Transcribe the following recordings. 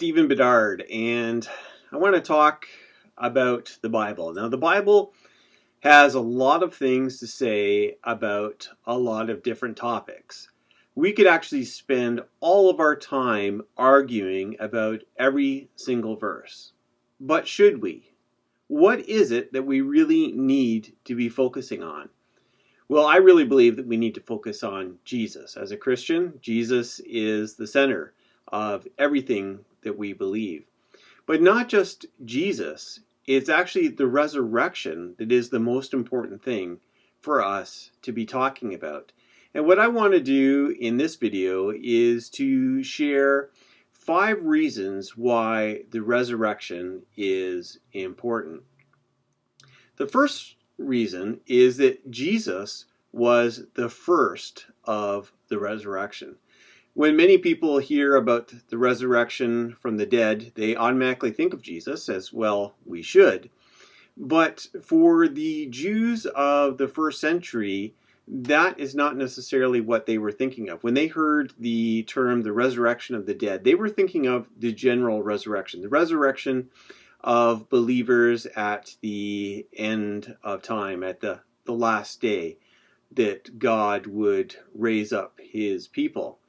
Stephen Bedard, and I want to talk about the Bible. Now, the Bible has a lot of things to say about a lot of different topics. We could actually spend all of our time arguing about every single verse. But should we? What is it that we really need to be focusing on? Well, I really believe that we need to focus on Jesus. As a Christian, Jesus is the center of everything that we believe. But not just Jesus, it's actually the resurrection that is the most important thing for us to be talking about. And what I want to do in this video is to share 5 reasons why the resurrection is important. The first reason is that Jesus was the first of the resurrection. When many people hear about the resurrection from the dead, they automatically think of Jesus, as well we should. But for the Jews of the first century, that is not necessarily what they were thinking of. When they heard the term the resurrection of the dead, they were thinking of the general resurrection, the resurrection of believers at the end of time, at the last day, that God would raise up his people.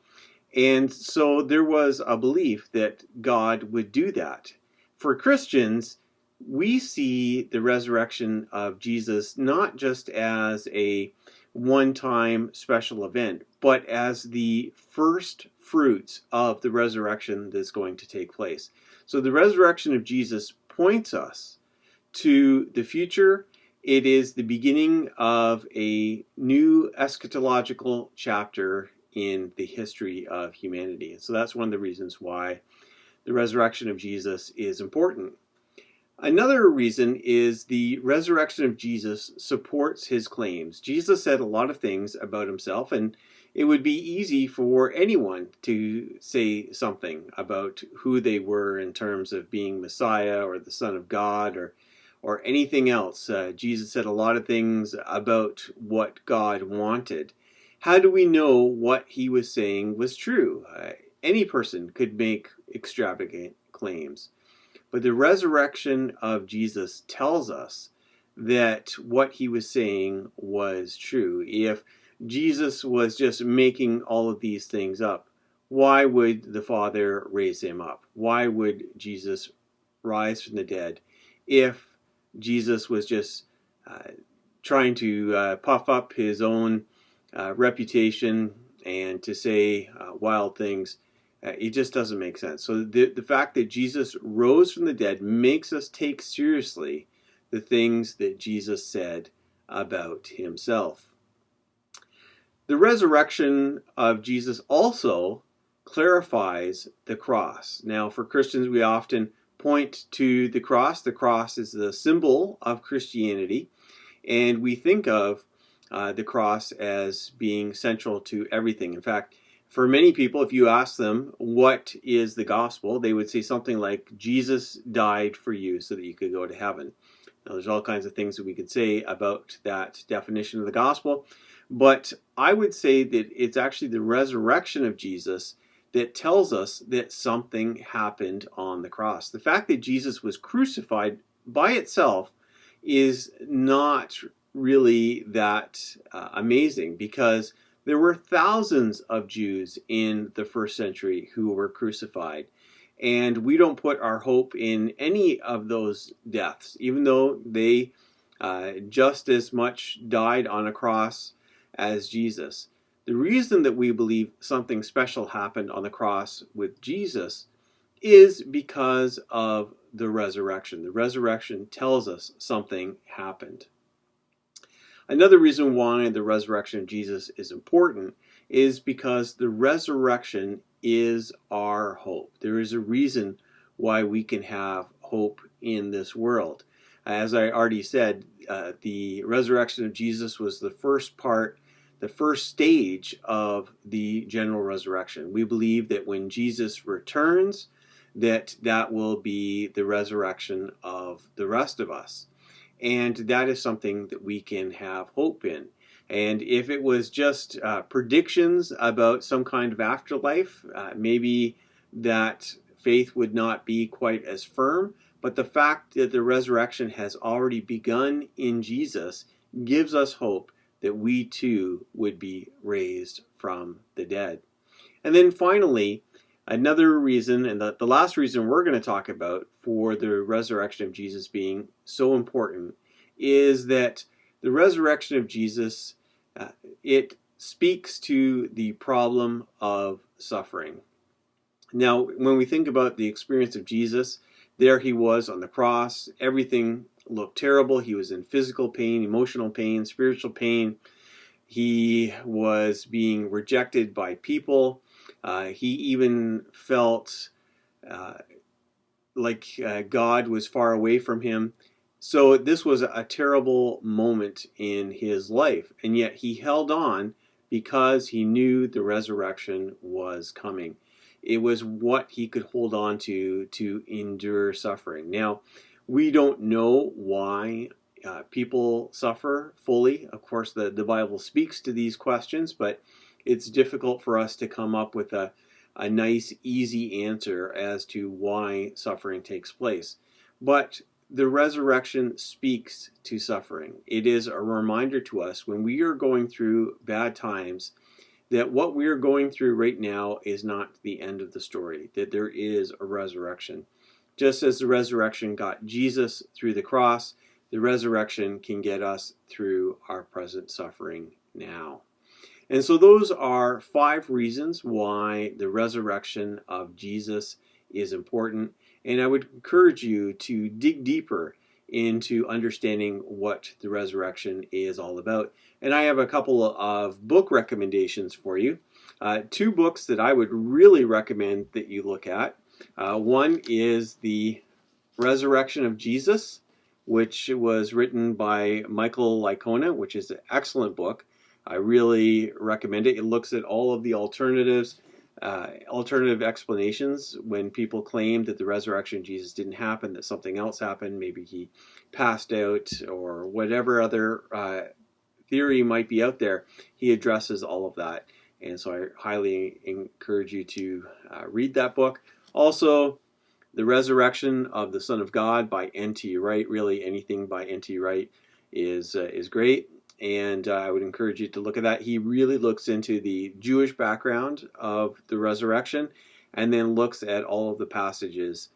And so there was a belief that God would do that. For Christians, we see the resurrection of Jesus not just as a one-time special event, but as the first fruits of the resurrection that's going to take place. So the resurrection of Jesus points us to the future. It is the beginning of a new eschatological chapter in the history of humanity. And so that's one of the reasons why the resurrection of Jesus is important. Another reason is the resurrection of Jesus supports his claims. Jesus said a lot of things about himself, and it would be easy for anyone to say something about who they were in terms of being Messiah or the Son of God or anything else. Jesus said a lot of things about what God wanted. How do we know what he was saying was true? Any person could make extravagant claims. But the resurrection of Jesus tells us that what he was saying was true. If Jesus was just making all of these things up, why would the Father raise him up? Why would Jesus rise from the dead if Jesus was just trying to puff up his own reputation and to say wild things? It just doesn't make sense. So the fact that Jesus rose from the dead makes us take seriously the things that Jesus said about himself. The resurrection of Jesus also clarifies the cross. Now, for Christians, we often point to the cross. The cross is the symbol of Christianity, and we think of the cross as being central to everything. In fact, for many people, if you ask them what is the gospel, they would say something like, Jesus died for you so that you could go to heaven. Now, there's all kinds of things that we could say about that definition of the gospel, but I would say that it's actually the resurrection of Jesus that tells us that something happened on the cross. The fact that Jesus was crucified by itself is not really that amazing, because there were thousands of Jews in the first century who were crucified. And we don't put our hope in any of those deaths, even though they just as much died on a cross as Jesus. The reason that we believe something special happened on the cross with Jesus is because of the resurrection. The resurrection tells us something happened. Another reason why the resurrection of Jesus is important is because the resurrection is our hope. There is a reason why we can have hope in this world. As I already said, the resurrection of Jesus was the first stage of the general resurrection. We believe that when Jesus returns, that will be the resurrection of the rest of us. And that is something that we can have hope in. And if it was just predictions about some kind of afterlife, maybe that faith would not be quite as firm, but the fact that the resurrection has already begun in Jesus gives us hope that we too would be raised from the dead. And then finally, another reason, and the last reason we're going to talk about for the resurrection of Jesus being so important, is that the resurrection of Jesus, it speaks to the problem of suffering. Now, when we think about the experience of Jesus, there he was on the cross. Everything looked terrible. He was in physical pain, emotional pain, spiritual pain. He was being rejected by people. He even felt like God was far away from him. So this was a terrible moment in his life. And yet he held on because he knew the resurrection was coming. It was what he could hold on to endure suffering. Now, we don't know why people suffer fully. Of course, the Bible speaks to these questions, but it's difficult for us to come up with a nice, easy answer as to why suffering takes place. But the resurrection speaks to suffering. It is a reminder to us when we are going through bad times that what we are going through right now is not the end of the story, that there is a resurrection. Just as the resurrection got Jesus through the cross, the resurrection can get us through our present suffering now. And so those are 5 reasons why the resurrection of Jesus is important. And I would encourage you to dig deeper into understanding what the resurrection is all about. And I have a couple of book recommendations for you. 2 books that I would really recommend that you look at. One is The Resurrection of Jesus, which was written by Michael Licona, which is an excellent book. I really recommend it. It looks at all of the alternative explanations when people claim that the resurrection of Jesus didn't happen, that something else happened, maybe he passed out or whatever other theory might be out there. He addresses all of that. And so I highly encourage you to read that book. Also, The Resurrection of the Son of God by N.T. Wright. Really, anything by N.T. Wright is great. And I would encourage you to look at that. He really looks into the Jewish background of the resurrection and then looks at all of the passages,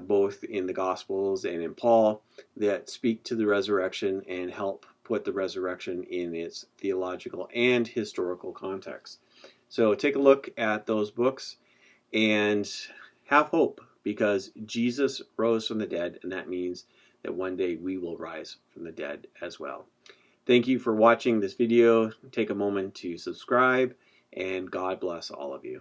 both in the Gospels and in Paul, that speak to the resurrection and help put the resurrection in its theological and historical context. So take a look at those books and have hope, because Jesus rose from the dead, and that means that one day we will rise from the dead as well. Thank you for watching this video. Take a moment to subscribe, and God bless all of you.